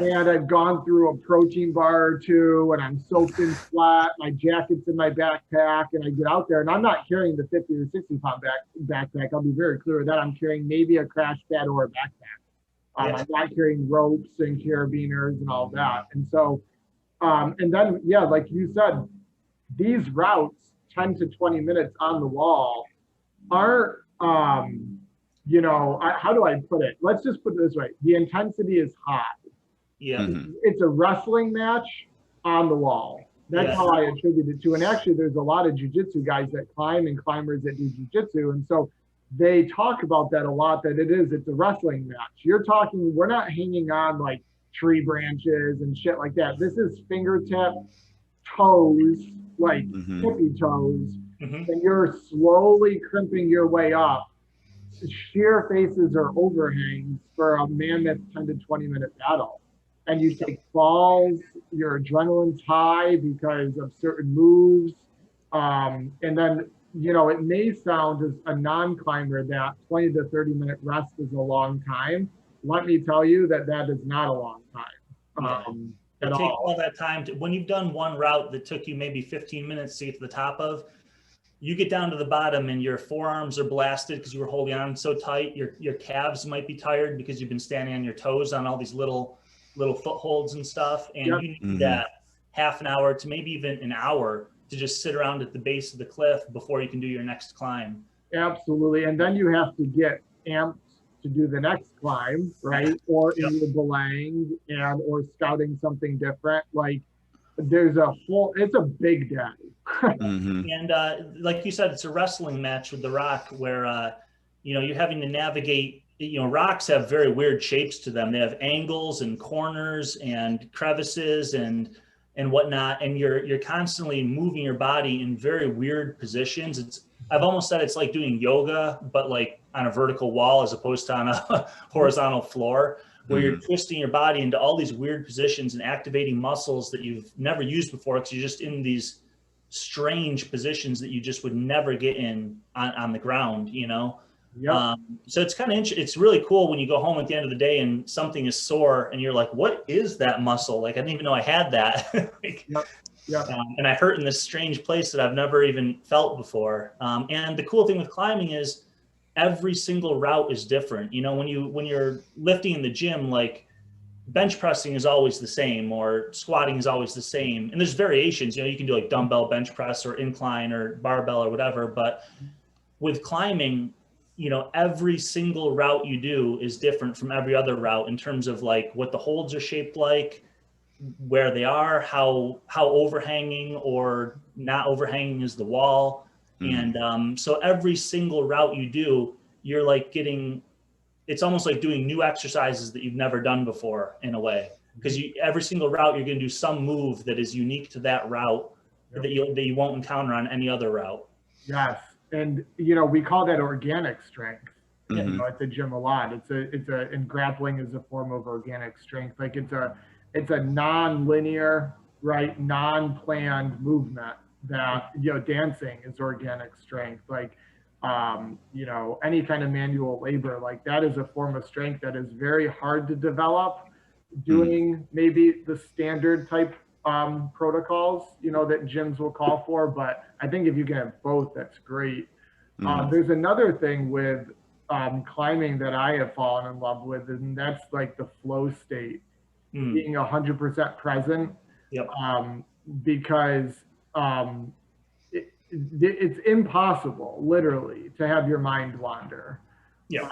And I've gone through a protein bar or two and I'm soaked in sweat, my jacket's in my backpack, and I get out there and I'm not carrying the 50 or 60-pound backpack. I'll be very clear with that. I'm carrying maybe a crash pad or a backpack. I'm not carrying ropes and carabiners and all that. And so, and then, yeah, like you said, these routes, 10 to 20 minutes on the wall, are, you know, how do I put it? Let's just put it this way. The intensity is high. It's a wrestling match on the wall. That's how I attribute it to. And actually, there's a lot of jiu-jitsu guys that climb and climbers that do jiu-jitsu. And so they talk about that a lot, that it's a wrestling match. You're talking, we're not hanging on like tree branches and shit like that. This is fingertip, toes, like Mm-hmm. tippy toes, Mhm. and you're slowly crimping your way up. Sheer faces or overhangs for a mammoth 10 to 20-minute battle. And you take falls, your adrenaline's high because of certain moves. And then, it may sound as a non-climber that 20 to 30-minute rest is a long time. Let me tell you that is not a long time Yeah. at It takes all. all that time when you've done one route that took you maybe 15 minutes to get to the top of, you get down to the bottom and your forearms are blasted because you were holding on so tight. Your calves might be tired because you've been standing on your toes on all these little footholds and stuff. And Yep. you need Mm-hmm. that half an hour to maybe even an hour to just sit around at the base of the cliff before you can do your next climb. Absolutely. And then you have to get amped to do the next climb, right? Or in your belaying or scouting something different. Like it's a big day. Mm-hmm. And like you said, it's a wrestling match with the rock where, you're having to navigate, rocks have very weird shapes to them. They have angles and corners and crevices and whatnot. And you're constantly moving your body in very weird positions. I've almost said it's like doing yoga, but like on a vertical wall as opposed to on a horizontal floor, where you're twisting your body into all these weird positions and activating muscles that you've never used before because you're just in these strange positions that you just would never get in on the ground, Yep. So it's kind of it's really cool when you go home at the end of the day and something is sore and you're like, what is that muscle? Like, I didn't even know I had that. Yep. And I hurt in this strange place that I've never even felt before. And the cool thing with climbing is every single route is different. When you're lifting in the gym, like bench pressing is always the same or squatting is always the same. And there's variations, you can do like dumbbell bench press or incline or barbell or whatever. But with climbing, every single route you do is different from every other route in terms of like what the holds are shaped like, where they are, how overhanging or not overhanging is the wall. And so every single route you do, you're like it's almost like doing new exercises that you've never done before in a way, because every single route you're going to do some move that is unique to that route that you won't encounter on any other route. Yes. And, we call that organic strength. Mm-hmm. At the gym a lot. And grappling is a form of organic strength. Like it's a non-linear, right, non-planned movement that, dancing is organic strength. Like, any kind of manual labor, like that is a form of strength that is very hard to develop doing maybe the standard type protocols, that gyms will call for. But I think if you can have both, that's great. There's another thing with climbing that I have fallen in love with, and that's like the flow state, being 100% present. Yep. Because it's impossible, literally, to have your mind wander. Yeah.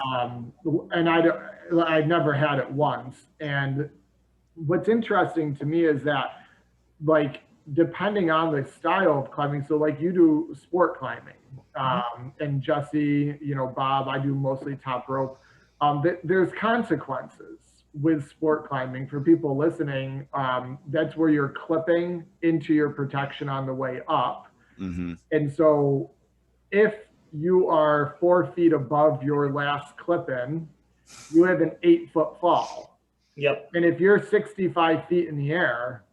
And I've never had it once. And what's interesting to me is that, like, depending on the style of climbing, so like you do sport climbing, and Jesse, Bob, I do mostly top rope. There's consequences with sport climbing for people listening. That's where you're clipping into your protection on the way up. Mm-hmm. And so if you are 4 feet above your last clip in, you have an 8-foot fall. Yep. And if you're 65 feet in the air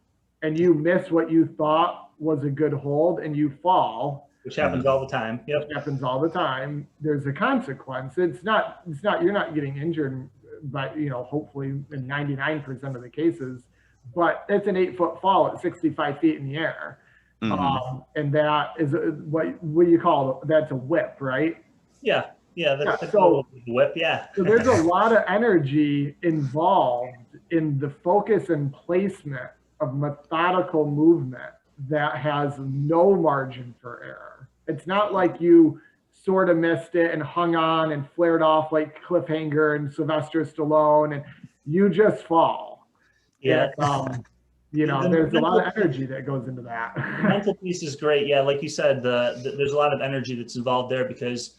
and you miss what you thought was a good hold and you fall, which happens all the time. Yep. Which happens all the time. There's a consequence. It's not, you're not getting injured, but hopefully in 99% of the cases, but it's an 8-foot fall at 65 feet in the air. And that is what do you call it? That's a whip, right? Yeah. That's so a whip. Yeah. So there's a lot of energy involved in the focus and placement of methodical movement that has no margin for error. It's not like you sort of missed it and hung on and flared off like Cliffhanger and Sylvester Stallone, and you just fall. Yeah. And, there's a lot of energy that goes into that. The mental piece is great. Yeah, like you said, there's a lot of energy that's involved there because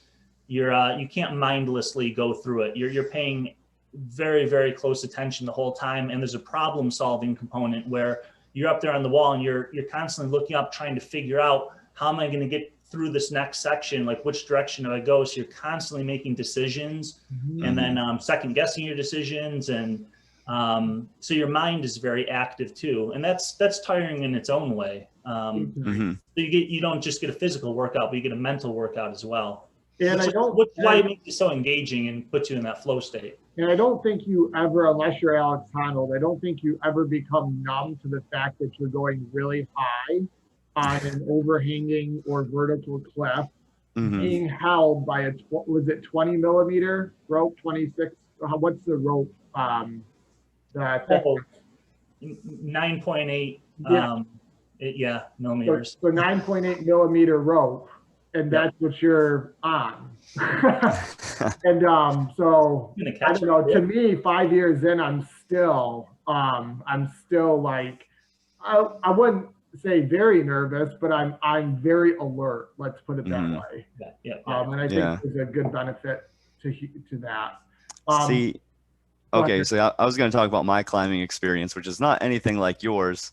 you can't mindlessly go through it. You're paying very, very close attention the whole time, and there's a problem-solving component where you're up there on the wall and you're constantly looking up, trying to figure out, how am I going to get through this next section? Like, which direction do I go? So you're constantly making decisions and then second guessing your decisions. And so your mind is very active too. And that's tiring in its own way. So you don't just get a physical workout, but you get a mental workout as well. And which is why it makes it so engaging and puts you in that flow state. And I don't think you ever, unless you're Alex Honnold, I don't think you ever become numb to the fact that you're going really high on an overhanging or vertical cliff, being held by was it 20 millimeter rope, 26? What's the rope? 9.8 millimeters. So 9.8 millimeter rope, and that's what you're on. And so I don't know. To me, 5 years in, I'm still like, I wouldn't say very nervous, but I'm very alert. Let's put it that way. And I think there's a good benefit to that. Okay, so I was going to talk about my climbing experience, which is not anything like yours,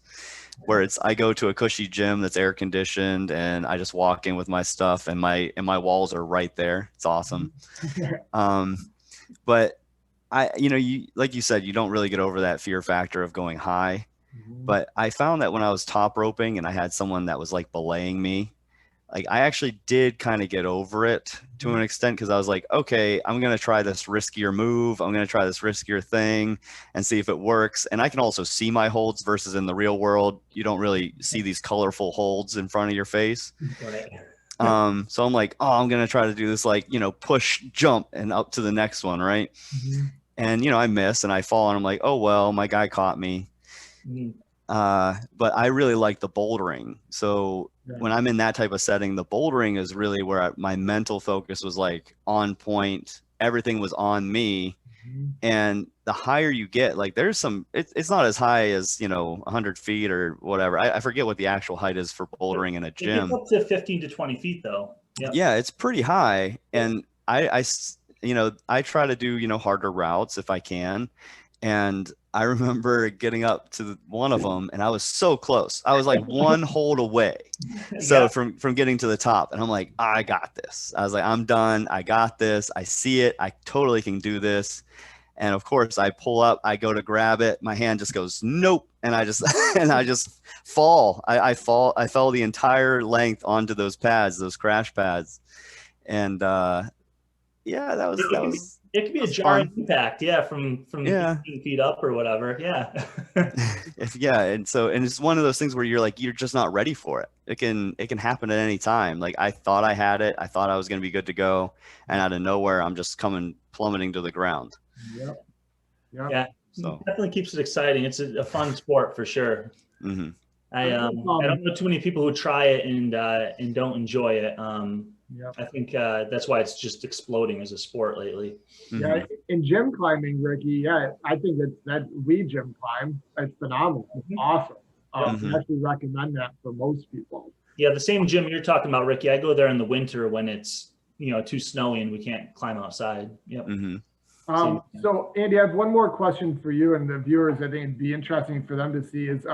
where I go to a cushy gym that's air conditioned and I just walk in with my stuff and my walls are right there. It's awesome. But you like you said, you don't really get over that fear factor of going high. But I found that when I was top roping and I had someone that was like belaying me, like I actually did kind of get over it to an extent, because I was like, okay, I'm going to try this riskier move. I'm going to try this riskier thing and see if it works. And I can also see my holds versus in the real world, you don't really see these colorful holds in front of your face. So I'm like, oh, I'm going to try to do this, like, push, jump and up to the next one. Right. And, I miss and I fall and I'm like, oh, well, my guy caught me. But I really like the bouldering. So when I'm in that type of setting, the bouldering is really where my mental focus was like on point. Everything was on me. And the higher you get, like there's some, it's not as high as, 100 feet or whatever. I forget what the actual height is for bouldering in a gym. It's up to 15 to 20 feet though. Yeah, it's pretty high. And I try to do, harder routes if I can. And I remember getting up to one of them and I was so close. I was like one hold away. So from getting to the top, and I'm like, I got this. I was like, I'm done. I got this. I see it. I totally can do this. And of course I pull up, I go to grab it. My hand just goes, nope. And I just, fall. I fell the entire length onto those pads, those crash pads. And, that was, it could be a jarring impact, from 15 feet up or whatever. And it's one of those things where you're just not ready for it. It can happen at any time. Like I thought I had it, I thought I was going to be good to go, and out of nowhere I'm just plummeting to the ground. Yeah, so it definitely keeps it exciting. It's a fun sport for sure. I don't know too many people who try it and don't enjoy it. I think that's why it's just exploding as a sport lately. Yeah, in gym climbing, Ricky, I think that we gym climb, it's phenomenal. It's awesome. I actually recommend that for most people. Yeah, the same gym you're talking about, Ricky, I go there in the winter when it's too snowy and we can't climb outside. So Andy, I have one more question for you and the viewers. I think it'd be interesting for them to see is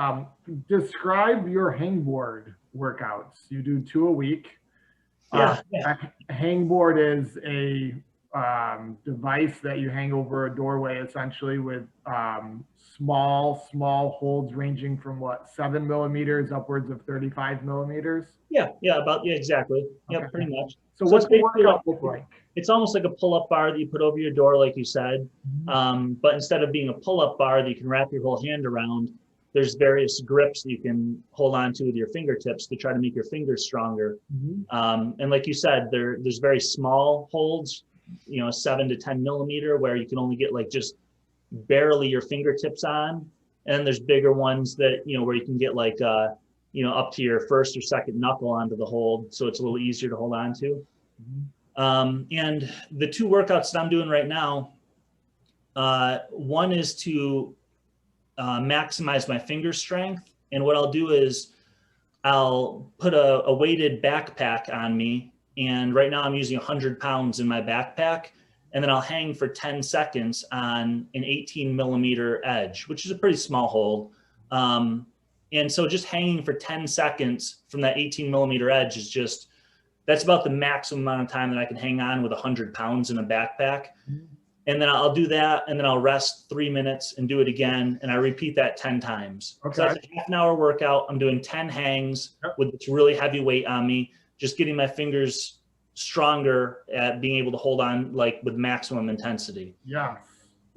describe your hangboard workouts. You do 2 a week. A hangboard is a device that you hang over a doorway, essentially, with small holds ranging from 7 millimeters upwards of 35 millimeters. Exactly. Okay. Pretty much. So what's the workout look like? It's almost like a pull-up bar that you put over your door, like you said. But instead of being a pull-up bar that you can wrap your whole hand around, there's various grips that you can hold on to with your fingertips to try to make your fingers stronger. And like you said, there's very small holds, 7 to 10 millimeter, where you can only get just barely your fingertips on. And then there's bigger ones that, where you can get up to your first or second knuckle onto the hold. So it's a little easier to hold on to. And the 2 workouts that I'm doing right now, one is to maximize my finger strength. And what I'll do is I'll put a weighted backpack on me. And right now I'm using 100 pounds in my backpack. And then I'll hang for 10 seconds on an 18 millimeter edge, which is a pretty small hold. And so just hanging for 10 seconds from that 18 millimeter edge is just, that's about the maximum amount of time that I can hang on with 100 pounds in a backpack. And then I'll do that, and then I'll rest 3 minutes and do it again. And I repeat that 10 times. Okay. So that's a half an hour workout. I'm doing 10 hangs with this really heavy weight on me, just getting my fingers stronger at being able to hold on like with maximum intensity. Yeah.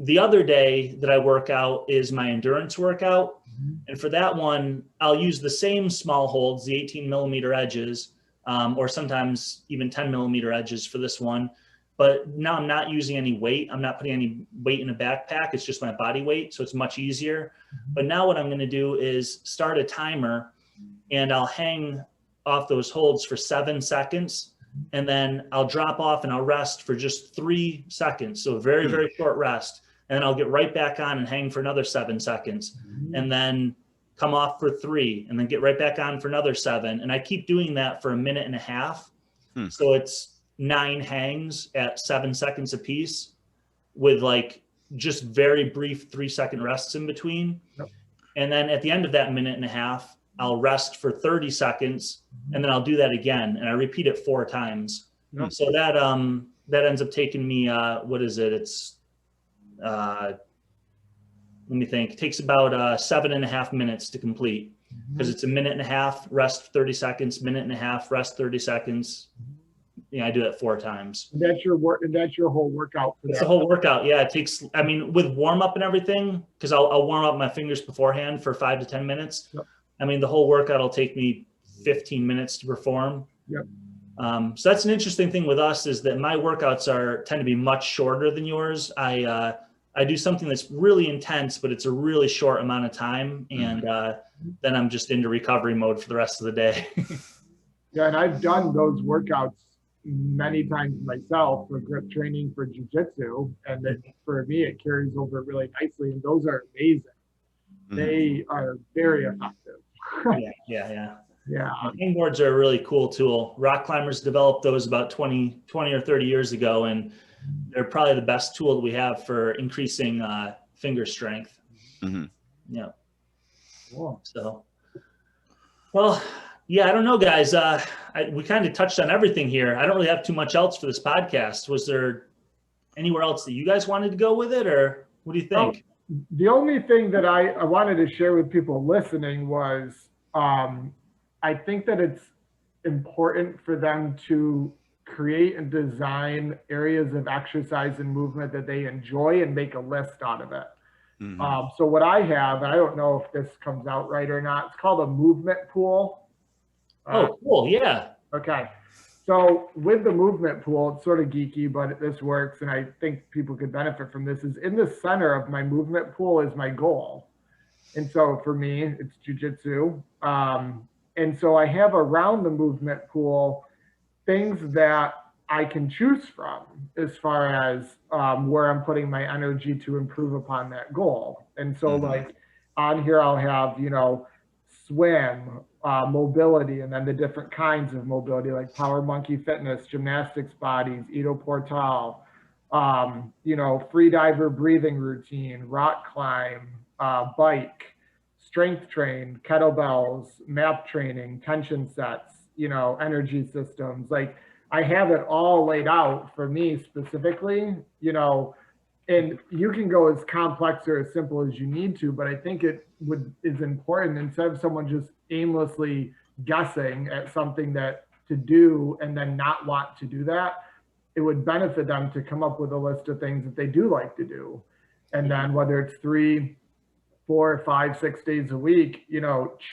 The other day that I work out is my endurance workout. And for that one, I'll use the same small holds, the 18 millimeter edges, or sometimes even 10 millimeter edges for this one. But now I'm not using any weight. I'm not putting any weight in a backpack. It's just my body weight. So it's much easier. But now what I'm going to do is start a timer, and I'll hang off those holds for 7 seconds. And then I'll drop off and I'll rest for just 3 seconds. So a very, very short rest. And then I'll get right back on and hang for another 7 seconds. And then come off for 3, and then get right back on for another 7. And I keep doing that for 1.5 minutes. So it's 9 hangs at 7 seconds a piece with like just very brief 3-second rests in between. And then at the end of that 1.5 minutes, I'll rest for 30 seconds, and then I'll do that again. And I repeat it 4 times. So that ends up taking me, what is it? It's, let me think. It takes about 7.5 minutes to complete, because it's 1.5 minutes, rest 30 seconds, 1.5 minutes, rest 30 seconds. Yeah, I do it 4 times. And that's your work, and that's your whole workout. It's the whole workout. Yeah, it takes, I mean, with warm up and everything, because I'll warm up my fingers beforehand for 5 to 10 minutes. I mean, the whole workout will take me 15 minutes to perform. So that's an interesting thing with us, is that my workouts tend to be much shorter than yours. I do something that's really intense, but it's a really short amount of time. And then I'm just into recovery mode for the rest of the day. Yeah, and I've done those workouts many times myself for grip training for jiu-jitsu, and for me it carries over really nicely, and those are amazing. They are very effective. Yeah. Hangboards are a really cool tool. Rock climbers developed those about 20 or 30 years ago, and they're probably the best tool that we have for increasing finger strength. Yeah. Cool. So, well, yeah, I don't know, guys. We kind of touched on everything here. I don't really have too much else for this podcast. Was there anywhere else that you guys wanted to go with it, or what do you think? The only thing that I wanted to share with people listening was I think that it's important for them to create and design areas of exercise and movement that they enjoy and make a list out of it. So what I have, and I don't know if this comes out right or not, it's called a movement pool. Oh, cool. Yeah. Okay. So with the movement pool, it's sort of geeky, but this works, and I think people could benefit from this, is in the center of my movement pool is my goal. And so for me, it's jiu-jitsu. And so I have around the movement pool things that I can choose from as far as where I'm putting my energy to improve upon that goal. And so like on here, I'll have, swim, mobility, and then the different kinds of mobility, like power monkey fitness, gymnastics bodies, Ido Portal, free diver breathing routine, rock climb, bike, strength train, kettlebells, map training, tension sets, energy systems. Like I have it all laid out for me specifically, and you can go as complex or as simple as you need to, but I think it is important, instead of someone just aimlessly guessing at something that to do and then not want to do that, it would benefit them to come up with a list of things that they do like to do. And then whether it's 3, 4, 5, 6 days a week,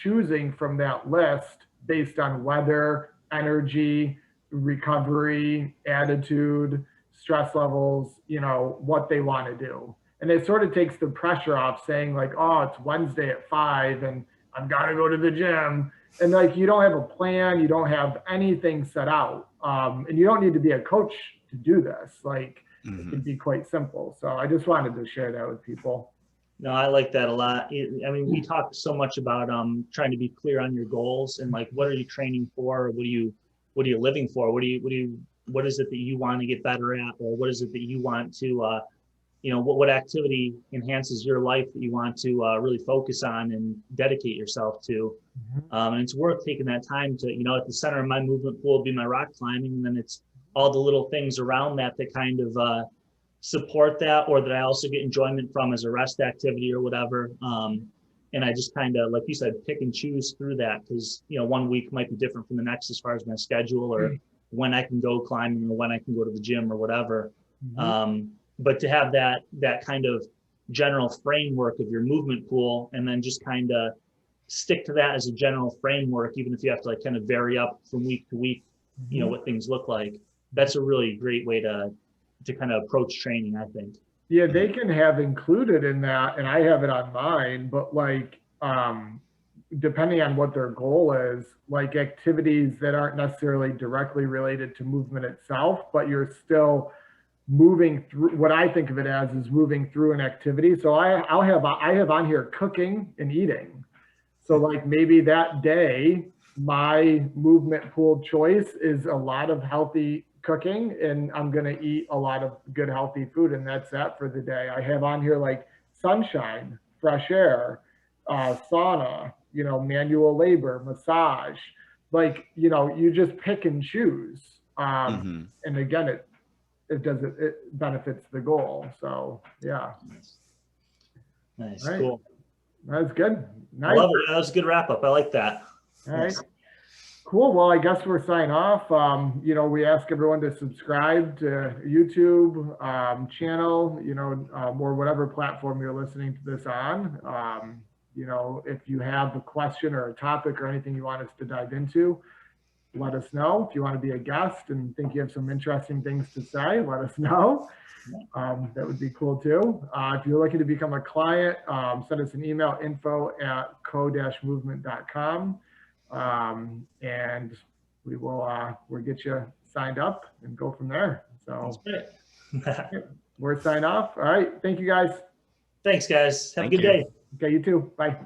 choosing from that list based on weather, energy, recovery, attitude, stress levels, what they want to do. And it sort of takes the pressure off saying like, oh, it's Wednesday at 5 and I've got to go to the gym. And like, you don't have a plan, you don't have anything set out. And you don't need to be a coach to do this. Like it can be quite simple. So I just wanted to share that with people. No, I like that a lot. I mean, we talk so much about trying to be clear on your goals and like, what are you training for? What are you living for? What is it that you want to get better at? Or what is it that you want to you know, what activity enhances your life that you want to really focus on and dedicate yourself to. And it's worth taking that time to, you know, at the center of my movement pool would be my rock climbing. And then it's all the little things around that that kind of support that, or that I also get enjoyment from as a rest activity or whatever. And I just kind of, like you said, pick and choose through that, because, you know, one week might be different from the next as far as my schedule, or when I can go climbing, or when I can go to the gym or whatever. But to have that kind of general framework of your movement pool, and then just kind of stick to that as a general framework, even if you have to like kind of vary up from week to week, you know, what things look like. That's a really great way to kind of approach training, I think. Yeah, they can have included in that, and I have it on mine, but like, depending on what their goal is, like activities that aren't necessarily directly related to movement itself, but you're still moving through, what I think of it as is moving through an activity. So I have on here cooking and eating. So like maybe that day, my movement pool choice is a lot of healthy cooking, and I'm going to eat a lot of good healthy food, and that's that for the day. I have on here like sunshine, fresh air, sauna, you know, manual labor, massage. Like, you know, you just pick and choose. And again, it benefits the goal. So yeah. Nice. Right. Cool. That's good. Nice. I love it. That was a good wrap up. I like that. All right. Cool. Well, I guess we're signing off. You know, we ask everyone to subscribe to YouTube channel, you know, or whatever platform you're listening to this on. You know, if you have a question or a topic or anything you want us to dive into, let us know. If you want to be a guest and think you have some interesting things to say, let us know. That would be cool too. If you're looking to become a client, send us an email, info@co-movement.com. And we'll get you signed up and go from there. So we're signing off. All right. Thank you guys. Thanks guys. Have a good day. Okay, you too. Bye.